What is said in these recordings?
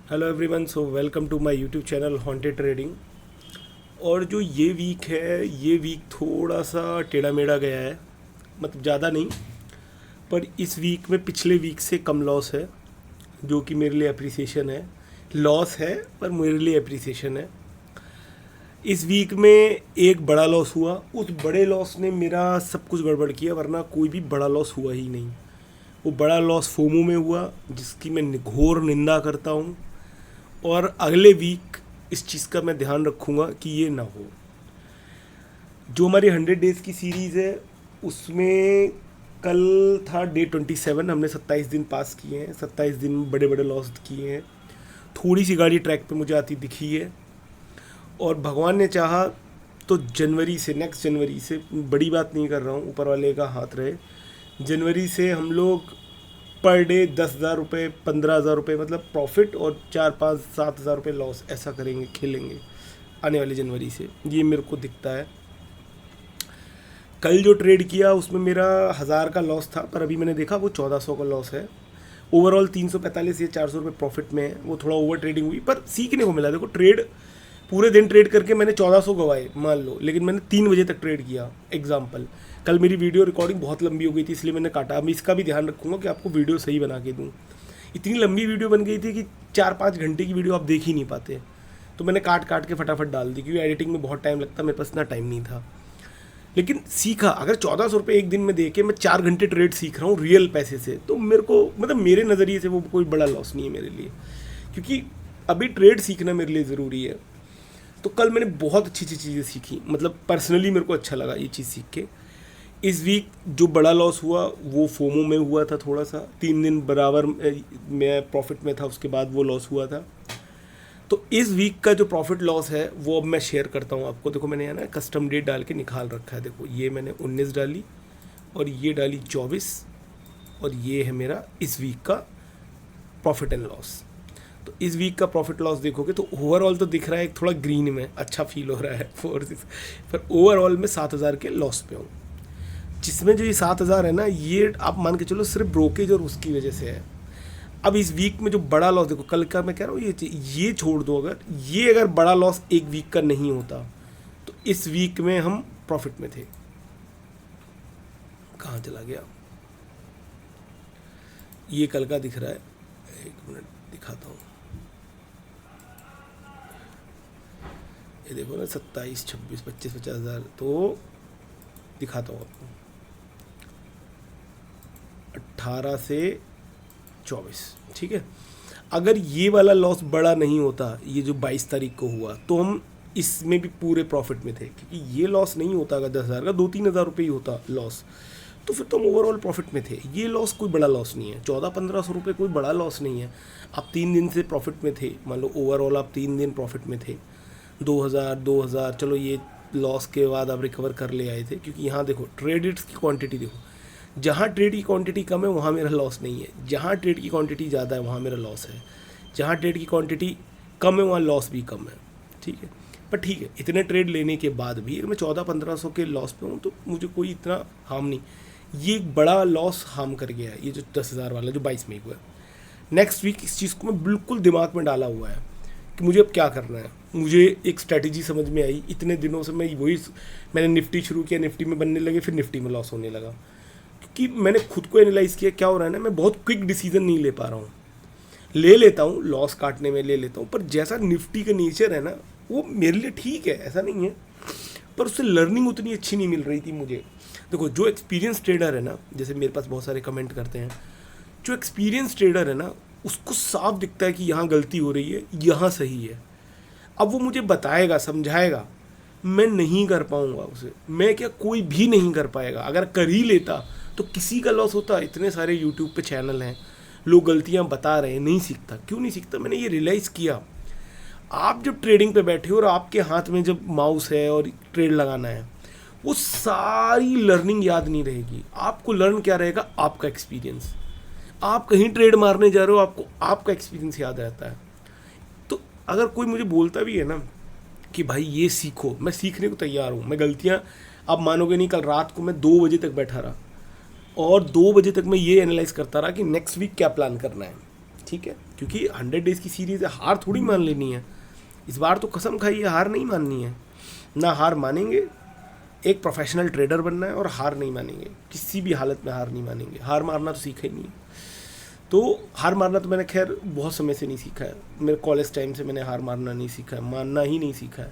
Hello everyone, so welcome to my YouTube channel haunted trading. और जो ये week है, ये वीक थोड़ा सा टेढ़ा मेढ़ा गया है। मतलब ज़्यादा नहीं, पर इस वीक में पिछले वीक से कम लॉस है, जो कि मेरे लिए अप्रिसिएशन है। लॉस है पर मेरे लिए अप्रिसिएशन है। इस वीक में एक बड़ा लॉस हुआ, उस बड़े लॉस ने मेरा सब कुछ गड़बड़ किया, वरना कोई भी बड़ा लॉस हुआ ही नहीं। वो बड़ा लॉस फोमो में हुआ, जिसकी मैं घोर निंदा करता हूँ। और अगले वीक इस चीज़ का मैं ध्यान रखूँगा कि ये ना हो। जो हमारी 100 डेज़ की सीरीज़ है, उसमें कल था डे 27। हमने 27 दिन पास किए हैं, 27 दिन बड़े बड़े लॉस किए हैं। थोड़ी सी गाड़ी ट्रैक पे मुझे आती दिखी है, और भगवान ने चाहा तो जनवरी से, नेक्स्ट जनवरी से, बड़ी बात नहीं कर रहा हूँ, ऊपर वाले का हाथ रहे, जनवरी से हम लोग पर डे 10,000 रुपये, 15,000 रुपये मतलब प्रॉफिट, और 4, 5, 7 हज़ार रुपये लॉस, ऐसा करेंगे, खेलेंगे आने वाली जनवरी से। ये मेरे को दिखता है। कल जो ट्रेड किया उसमें मेरा 1,000 का लॉस था, पर अभी मैंने देखा वो 1,400 का लॉस है। ओवरऑल 345 या 400 रुपये प्रॉफिट में है। वो थोड़ा ओवर ट्रेडिंग हुई, पर सीखने को मिला। देखो, ट्रेड पूरे दिन ट्रेड करके मैंने 1,400 गवाए मान लो, लेकिन मैंने 3 बजे तक ट्रेड किया। एग्जाम्पल, कल मेरी वीडियो रिकॉर्डिंग बहुत लंबी हो गई थी, इसलिए मैंने काटा। मैं इसका भी ध्यान रखूँगा कि आपको वीडियो सही बना के दूँ। इतनी लंबी वीडियो बन गई थी कि 4-5 घंटे की वीडियो आप देख ही नहीं पाते, तो मैंने काट काट के फटाफट डाल दी, क्योंकि एडिटिंग में बहुत टाइम लगता, मेरे पास इतना टाइम नहीं था। लेकिन सीखा, अगर 1,400 रुपये एक दिन में दे के मैं 4 घंटे ट्रेड सीख रहा हूँ रियल पैसे से, तो मेरे को, मतलब मेरे नज़रिए से वो कोई बड़ा लॉस नहीं है मेरे लिए, क्योंकि अभी ट्रेड सीखना मेरे लिए ज़रूरी है। तो कल मैंने बहुत अच्छी अच्छी चीज़ें सीखी, मतलब पर्सनली मेरे को अच्छा लगा ये चीज़ सीख के। इस वीक जो बड़ा लॉस हुआ वो फोमो में हुआ था थोड़ा सा। 3 दिन बराबर मैं प्रॉफिट में था, उसके बाद वो लॉस हुआ था। तो इस वीक का जो प्रॉफिट लॉस है वो अब मैं शेयर करता हूँ आपको। देखो, मैंने यहाँ ना कस्टम डेट डाल के निकाल रखा है। देखो, ये मैंने 19 डाली, और ये डाली 24, और ये है मेरा इस वीक का प्रॉफिट एंड लॉस। तो इस वीक का प्रॉफिट लॉस देखोगे तो ओवरऑल तो दिख रहा है थोड़ा ग्रीन में, अच्छा फील हो रहा है 4-6, पर ओवरऑल में 7,000 के लॉस पे हूँ। जिसमें जो ये 7,000 है ना, ये आप मान के चलो सिर्फ ब्रोकेज और उसकी वजह से है। अब इस वीक में जो बड़ा लॉस, देखो कल का मैं कह रहा हूँ, ये छोड़ दो, अगर बड़ा लॉस एक वीक का नहीं होता तो इस वीक में हम प्रॉफिट में थे। कहाँ चला गया? ये कल का दिख रहा है, एक मिनट दिखाता हूँ। ये देखो ना, 27, 26, 25, 50,000, तो दिखाता हूँ आपको। 18 से 24, ठीक है। अगर ये वाला लॉस बड़ा नहीं होता, ये जो 22 तारीख को हुआ, तो हम इसमें भी पूरे प्रॉफिट में थे, क्योंकि ये लॉस नहीं होता। अगर 10,000 का 2-3 हज़ार रुपये ही होता लॉस, तो फिर तो हम ओवरऑल प्रॉफिट में थे। ये लॉस कोई बड़ा लॉस नहीं है, 1400-1500 रुपये कोई बड़ा लॉस नहीं है। आप 3 दिन से प्रॉफिट में थे, मान लो ओवरऑल आप 3 दिन प्रॉफिट में थे, 2,000, चलो ये लॉस के बाद आप रिकवर कर ले आए थे। क्योंकि यहाँ देखो, ट्रेडिट्स की क्वांटिटी देखो, जहाँ ट्रेड की क्वांटिटी कम है वहाँ मेरा लॉस नहीं है, जहाँ ट्रेड की क्वांटिटी ज़्यादा है वहाँ मेरा लॉस है। जहाँ ट्रेड की क्वांटिटी कम है वहाँ लॉस भी कम है, ठीक है। पर ठीक है, इतने ट्रेड लेने के बाद भी अगर मैं 1400-1500 के लॉस पे हूँ तो मुझे कोई इतना हार्म नहीं। ये एक बड़ा लॉस हार्म कर गया है, ये जो 10,000 वाला जो 22 में हुआ है। नेक्स्ट वीक इस चीज़ को मैं बिल्कुल दिमाग में डाला हुआ है कि मुझे अब क्या करना है। मुझे एक स्ट्रैटेजी समझ में आई। इतने दिनों से मैं वही, मैंने निफ्टी शुरू किया, निफ्टी में बनने लगे, फिर निफ्टी में लॉस होने लगा, क्योंकि मैंने खुद को एनालाइज किया क्या हो रहा है ना, मैं बहुत क्विक डिसीजन नहीं ले पा रहा हूँ। ले लेता हूँ लॉस काटने में, ले लेता हूँ, पर जैसा निफ्टी का नेचर है ना, वो मेरे लिए ठीक है, ऐसा नहीं है, पर उससे लर्निंग उतनी अच्छी नहीं मिल रही थी मुझे। देखो, जो एक्सपीरियंस ट्रेडर है ना, जैसे मेरे पास बहुत सारे कमेंट करते हैं, जो एक्सपीरियंस ट्रेडर है ना, उसको साफ दिखता है कि यहाँ गलती हो रही है, यहाँ सही है। अब वो मुझे बताएगा, समझाएगा, मैं नहीं कर पाऊँगा उसे। मैं क्या, कोई भी नहीं कर पाएगा। अगर कर ही लेता तो किसी का लॉस होता? इतने सारे यूट्यूब पे चैनल हैं, लोग गलतियाँ बता रहे हैं, नहीं सीखता। क्यों नहीं सीखता? मैंने ये रियलाइज़ किया। आप जब ट्रेडिंग पे बैठे हो और आपके हाथ में जब माउस है और ट्रेड लगाना है, वो सारी लर्निंग याद नहीं रहेगी। आपको लर्न क्या रहेगा? आपका एक्सपीरियंस। आप कहीं ट्रेड मारने जा रहे हो, आपको आपका एक्सपीरियंस याद रहता है। तो अगर कोई मुझे बोलता भी है ना कि भाई ये सीखो, मैं सीखने को तैयार हूँ। मैं गलतियाँ, आप मानोगे नहीं, कल रात को मैं 2 बजे तक बैठा रहा, और 2 बजे तक मैं ये एनालाइज करता रहा कि नेक्स्ट वीक क्या प्लान करना है, ठीक है, क्योंकि 100 डेज़ की सीरीज़ है, हार थोड़ी मान लेनी है। इस बार तो कसम खाई है, हार नहीं माननी है, ना हार मानेंगे। एक प्रोफेशनल ट्रेडर बनना है और हार नहीं मानेंगे, किसी भी हालत में हार नहीं मानेंगे। हार मारना तो सीखा ही नहीं है। तो हार मारना तो मैंने खैर बहुत समय से नहीं सीखा है, मेरे कॉलेज टाइम से मैंने हार मारना नहीं सीखा है, मानना ही नहीं सीखा है।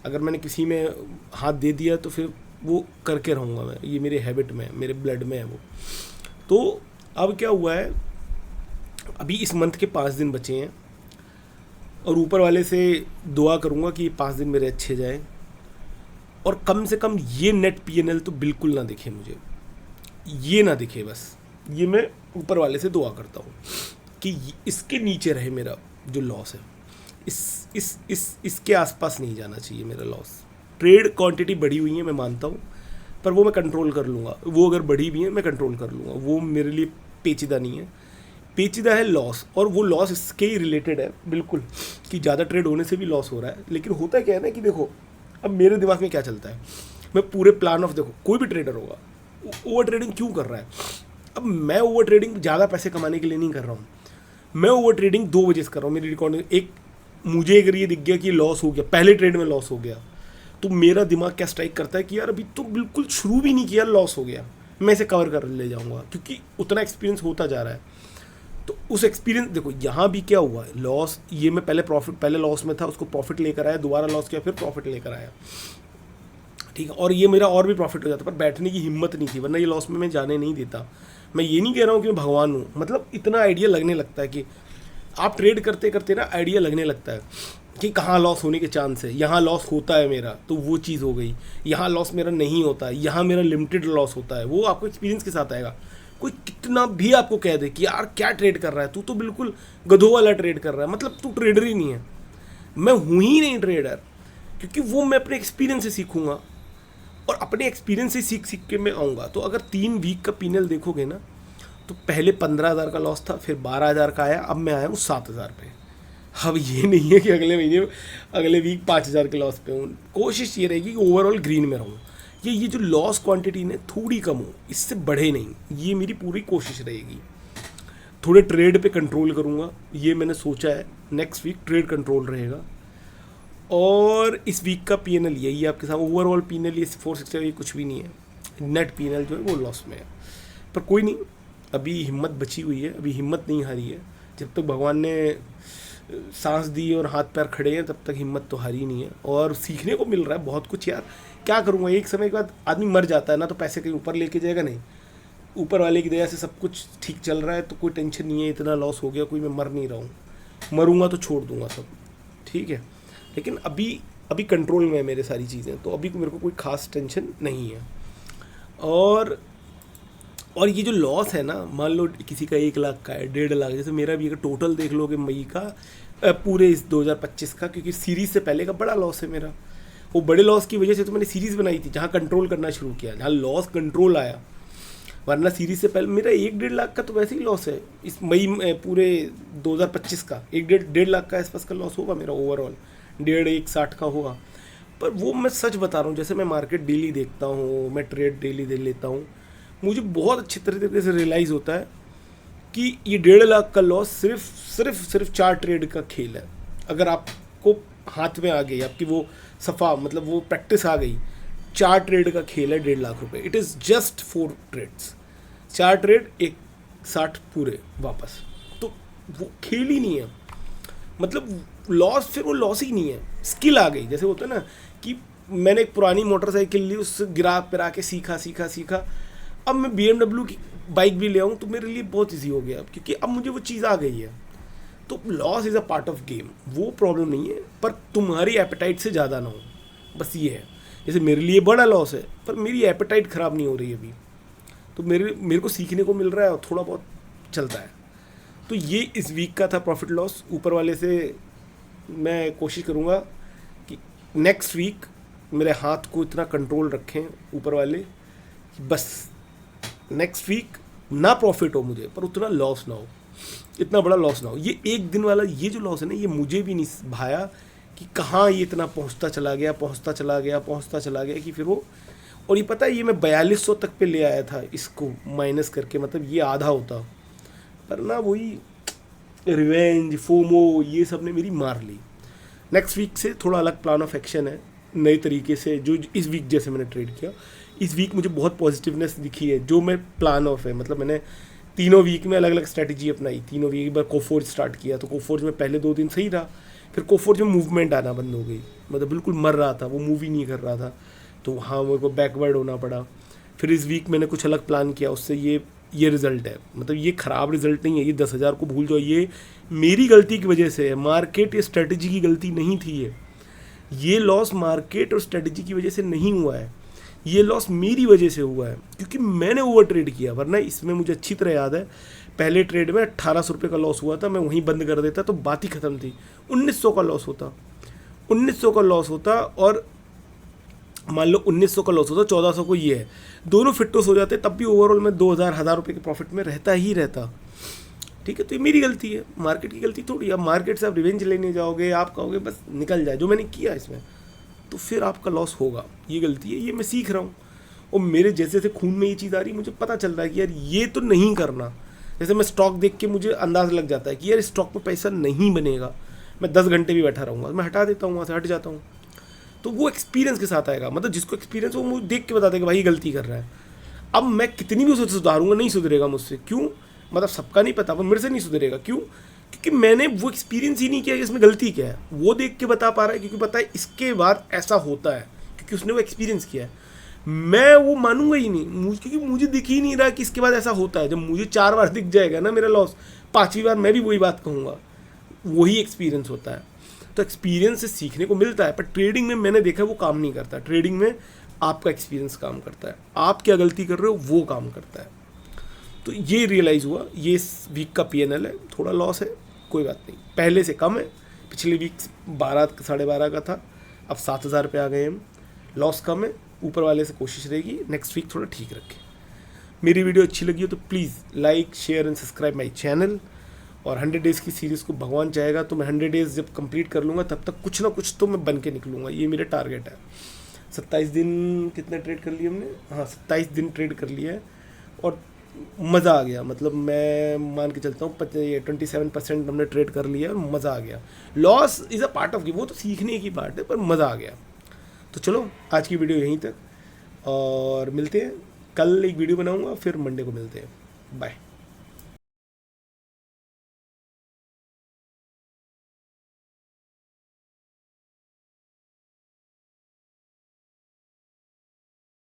अगर मैंने किसी में हाथ दे दिया तो फिर वो करके रहूँगा मैं, ये मेरे हैबिट में, मेरे ब्लड में है वो। तो अब क्या हुआ है, अभी इस मंथ के 5 दिन बचे हैं और ऊपर वाले से दुआ करूँगा कि ये 5 दिन मेरे अच्छे जाएँ और कम से कम ये नेट पीएनएल तो बिल्कुल ना दिखे मुझे, ये ना दिखे बस। ये मैं ऊपर वाले से दुआ करता हूँ कि इसके नीचे रहे मेरा जो लॉस है, इसके आसपास नहीं जाना चाहिए मेरा लॉस। ट्रेड क्वांटिटी बढ़ी हुई है मैं मानता हूँ, पर वो मैं कंट्रोल कर लूँगा। वो अगर बढ़ी भी है मैं कंट्रोल कर लूँगा, वो मेरे लिए पेचीदा नहीं है। पेचीदा है लॉस, और वो लॉस इसके ही रिलेटेड है बिल्कुल कि ज़्यादा ट्रेड होने से भी लॉस हो रहा है। लेकिन होता क्या है ना कि देखो, अब मेरे दिमाग में क्या चलता है, मैं पूरे प्लान ऑफ, देखो कोई भी ट्रेडर होगा ओवर ट्रेडिंग क्यों कर रहा है। अब मैं ओवर ट्रेडिंग ज़्यादा पैसे कमाने के लिए नहीं कर रहा हूँ, मैं ओवर ट्रेडिंग 2 वजह से कर रहा हूँ। मेरी रिकॉर्डिंग एक, मुझे अगर ये दिख गया कि लॉस हो गया, पहले ट्रेड में लॉस हो गया, तो मेरा दिमाग क्या स्ट्राइक करता है कि यार अभी तो बिल्कुल शुरू भी नहीं किया, लॉस हो गया, मैं इसे कवर कर ले जाऊँगा, क्योंकि उतना एक्सपीरियंस होता जा रहा है। तो उस एक्सपीरियंस, देखो यहाँ भी क्या हुआ है, लॉस, ये मैं पहले लॉस में था, उसको प्रॉफिट लेकर आया, दोबारा लॉस किया, फिर प्रॉफिट लेकर आया, ठीक है, और ये मेरा और भी प्रॉफिट हो जाता, पर बैठने की हिम्मत नहीं थी, वरना ये लॉस में मैं जाने नहीं देता। मैं ये नहीं कह रहा हूँ कि मैं भगवान हूँ, मतलब इतना आइडिया लगने लगता है कि आप ट्रेड करते करते ना आइडिया लगने लगता है कि कहाँ लॉस होने के चांस है, यहाँ लॉस होता है मेरा तो वो चीज़ हो गई, यहाँ लॉस मेरा नहीं होता है, यहाँ मेरा लिमिटेड लॉस होता है। वो आपको एक्सपीरियंस के साथ आएगा। कोई कितना भी आपको कह दे कि यार क्या ट्रेड कर रहा है, तू तो बिल्कुल गधों वाला ट्रेड कर रहा है, मतलब तू ट्रेडर ही नहीं है। मैं हूँ ही नहीं ट्रेडर, क्योंकि वो मैं अपने एक्सपीरियंस से सीखूंगा, और अपने एक्सपीरियंस से सीख सीख के मैं आऊँगा। तो अगर 3 वीक का पीनल देखोगे ना, तो पहले 15,000 का लॉस था, फिर 12,000 का आया, अब मैं आया हूँ 7,000 पे। अब ये नहीं है कि अगले महीने, अगले वीक 5,000 के लॉस पे हूँ। कोशिश ये रहेगी कि ओवरऑल ग्रीन में रहूँ, ये जो लॉस क्वांटिटी ने थोड़ी कम हो, इससे बढ़े नहीं, ये मेरी पूरी कोशिश रहेगी। थोड़े ट्रेड पे कंट्रोल करूँगा, ये मैंने सोचा है। नेक्स्ट वीक ट्रेड कंट्रोल रहेगा, और इस वीक का पीएनएल यही आपके साथ। ओवरऑल पीएनएल ये 460 ये कुछ भी नहीं है, नेट पीएनएल जो है वो लॉस में है। पर कोई नहीं, अभी हिम्मत बची हुई है, अभी हिम्मत नहीं हारी है। जब तक भगवान ने सांस दी और हाथ पैर खड़े हैं, तब तक हिम्मत तो हारी नहीं है। और सीखने को मिल रहा है बहुत कुछ यार। क्या करूँगा, एक समय के बाद आदमी मर जाता है ना, तो पैसे कहीं ऊपर लेके जाएगा नहीं, ऊपर वाले की दया से सब कुछ ठीक चल रहा है, तो कोई टेंशन नहीं है। इतना लॉस हो गया, कोई मैं मर नहीं रहा हूँ, मरूंगा तो छोड़ दूंगा सब, ठीक है। लेकिन अभी कंट्रोल में है मेरे सारी चीज़ें, तो अभी मेरे को कोई खास टेंशन नहीं है। और ये जो लॉस है ना, मान लो किसी का 1 लाख का है, 1.5 लाख, जैसे मेरा भी अगर टोटल देख लोगे मई का, पूरे इस 2025 का, क्योंकि सीरीज़ से पहले का बड़ा लॉस है मेरा। वो बड़े लॉस की वजह से तो मैंने सीरीज़ बनाई थी, जहाँ कंट्रोल करना शुरू किया, जहाँ लॉस कंट्रोल आया। वरना सीरीज़ से पहले मेरा 1-1.5 लाख का तो वैसे ही लॉस है। इस मई पूरे 2025 का 1-1.5 लाख का आसपास का लॉस होगा मेरा ओवरऑल, 1.5-1.60 का होगा। पर वो मैं सच बता रहा हूँ, जैसे मैं मार्केट डेली देखता हूँ, मैं ट्रेड डेली दे लेता हूँ, मुझे बहुत अच्छी तरीके से रियलाइज़ होता है कि ये 1.5 लाख का लॉस सिर्फ 4 ट्रेड का खेल है। अगर आपको हाथ में आ गई आपकी वो सफ़ा, मतलब वो प्रैक्टिस आ गई, 4 ट्रेड का खेल है 1.5 लाख रुपए। It is just 4 trades, 4 trade 160 पूरे वापस, तो वो खेल ही नहीं है। मतलब लॉस, फिर वो लॉस ही नहीं है, स्किल आ गई। जैसे होता है ना कि मैंने एक पुरानी मोटरसाइकिल ली, उससे गिरा पिरा के सीखा, अब मैं BMW की बाइक भी ले आऊँ तो मेरे लिए बहुत ईजी हो गया, क्योंकि अब मुझे वो चीज़ आ गई है। तो loss is a part of game, वो प्रॉब्लम नहीं है, पर तुम्हारी एपेटाइट से ज़्यादा ना हो, बस ये है। जैसे मेरे लिए बड़ा लॉस है, पर मेरी एपेटाइट ख़राब नहीं हो रही अभी, तो मेरे को सीखने को मिल रहा है और थोड़ा बहुत चलता है। तो ये इस वीक का था प्रॉफिट लॉस। ऊपर वाले से मैं कोशिश करूँगा कि नेक्स्ट वीक मेरे हाथ को इतना कंट्रोल रखें ऊपर वाले कि बस नेक्स्ट वीक ना प्रॉफिट हो मुझे, पर उतना लॉस ना हो, इतना बड़ा लॉस ना हो। ये एक दिन वाला ये जो लॉस है ना, ये मुझे भी नहीं भाया कि कहाँ ये इतना पहुँचता चला गया कि फिर वो, और ये पता है, ये मैं 4200 तक पे ले आया था इसको माइनस करके, मतलब ये आधा होता, पर ना वही रिवेंज, फोमो, ये सब ने मेरी मार ली। नेक्स्ट वीक से थोड़ा अलग प्लान ऑफ एक्शन है, नए तरीके से। जो इस वीक जैसे मैंने ट्रेड किया, इस वीक मुझे बहुत पॉजिटिवनेस दिखी है। जो मैं प्लान ऑफ है, मतलब मैंने तीनों वीक में अलग अलग स्ट्रैटेजी अपनाई। तीनों वीक, एक बार कोफोर्ज स्टार्ट किया तो कोफोर्ज में पहले 2 दिन सही रहा, फिर कोफोर्ज में मूवमेंट आना बंद हो गई, मतलब बिल्कुल मर रहा था, वो मूव ही नहीं कर रहा था, तो वहाँ मेरे को बैकवर्ड होना पड़ा। फिर इस वीक मैंने कुछ अलग प्लान किया, उससे ये रिज़ल्ट है। मतलब ये ख़राब रिज़ल्ट नहीं है, ये 10,000 को भूल जाओ, ये मेरी गलती की वजह से है, मार्केट या स्ट्रेटजी की गलती नहीं थी। ये लॉस मार्केट और स्ट्रेटजी की वजह से नहीं हुआ है, ये लॉस मेरी वजह से हुआ है, क्योंकि मैंने ओवर ट्रेड किया। वरना इसमें मुझे अच्छी तरह याद है, पहले ट्रेड में 1800 रुपये का लॉस हुआ था, मैं वहीं बंद कर देता तो बात ही ख़त्म थी। 1900 का लॉस होता, 1900 का लॉस होता, और मान लो 1900 का लॉस होता, 1400 को ये है, दोनों फिटोस हो जाते, तब भी ओवरऑल में 1000 रुपये के प्रॉफिट में रहता ही रहता। ठीक है, तो ये मेरी गलती है, मार्केट की गलती थोड़ी। अब मार्केट से आप रिवेंज लेने जाओगे, आप कहोगे बस निकल जाए, जो मैंने किया इसमें, तो फिर आपका लॉस होगा। ये गलती है, ये मैं सीख रहा हूँ, और मेरे जैसे जैसे खून में ये चीज़ आ रही है, मुझे पता चल रहा है कि यार ये तो नहीं करना। जैसे मैं स्टॉक देख के मुझे अंदाज़ लग जाता है कि यार स्टॉक में पैसा नहीं बनेगा, मैं 10 घंटे भी बैठा रहूँगा, मैं हटा देता हूँ, वहाँ से हट जाता हूँ। तो वो एक्सपीरियंस के साथ आएगा, मतलब जिसको एक्सपीरियंस, वो मुझे देख के बताता है कि भाई गलती कर रहा है। अब मैं कितनी भी उसे सुधारूंगा, नहीं सुधरेगा मुझसे। क्यों? मतलब सबका नहीं पता, पर मेरे से नहीं सुधरेगा। क्यों? क्योंकि मैंने वो एक्सपीरियंस ही नहीं किया कि इसमें गलती क्या है। वो देख के बता पा रहा है क्योंकि पता है इसके बाद ऐसा होता है, क्योंकि उसने वो एक्सपीरियंस किया है। मैं वो मानूंगा ही नहीं, क्योंकि मुझे दिख ही नहीं रहा कि इसके बाद ऐसा होता है। जब मुझे 4 बार दिख जाएगा ना मेरा लॉस, 5वीं बार मैं भी वही बात कहूँगा। वही एक्सपीरियंस होता है। तो एक्सपीरियंस से सीखने को मिलता है, पर ट्रेडिंग में मैंने देखा वो काम नहीं करता। ट्रेडिंग में आपका एक्सपीरियंस काम करता है, आप क्या गलती कर रहे हो वो काम करता है। तो ये रियलाइज़ हुआ, ये इस वीक का PNL है। थोड़ा लॉस है, कोई बात नहीं, पहले से कम है। पिछले वीक 12 साढ़े 12 का था, अब 7,000 पे आ गए हम। लॉस कम है, ऊपर वाले से कोशिश रहेगी नेक्स्ट वीक थोड़ा ठीक रखें। मेरी वीडियो अच्छी लगी हो तो please like, share and subscribe my channel. और 100 डेज़ की सीरीज़ को भगवान चाहेगा तो मैं 100 डेज़ जब कंप्लीट कर लूँगा, तब तक कुछ ना कुछ तो मैं बन के निकलूँगा। ये मेरा टारगेट है। 27 दिन कितने ट्रेड कर लिए हमने? हाँ, 27 दिन ट्रेड कर लिया है, और मज़ा आ गया। मतलब मैं मान के चलता हूँ 27% हमने ट्रेड कर लिया और मज़ा आ गया। Loss is a part of, वो तो सीखने की पार्ट है, पर मज़ा आ गया। तो चलो आज की वीडियो यहीं तक, और मिलते हैं कल। एक वीडियो बनाऊँगा, फिर मंडे को मिलते हैं। बाय।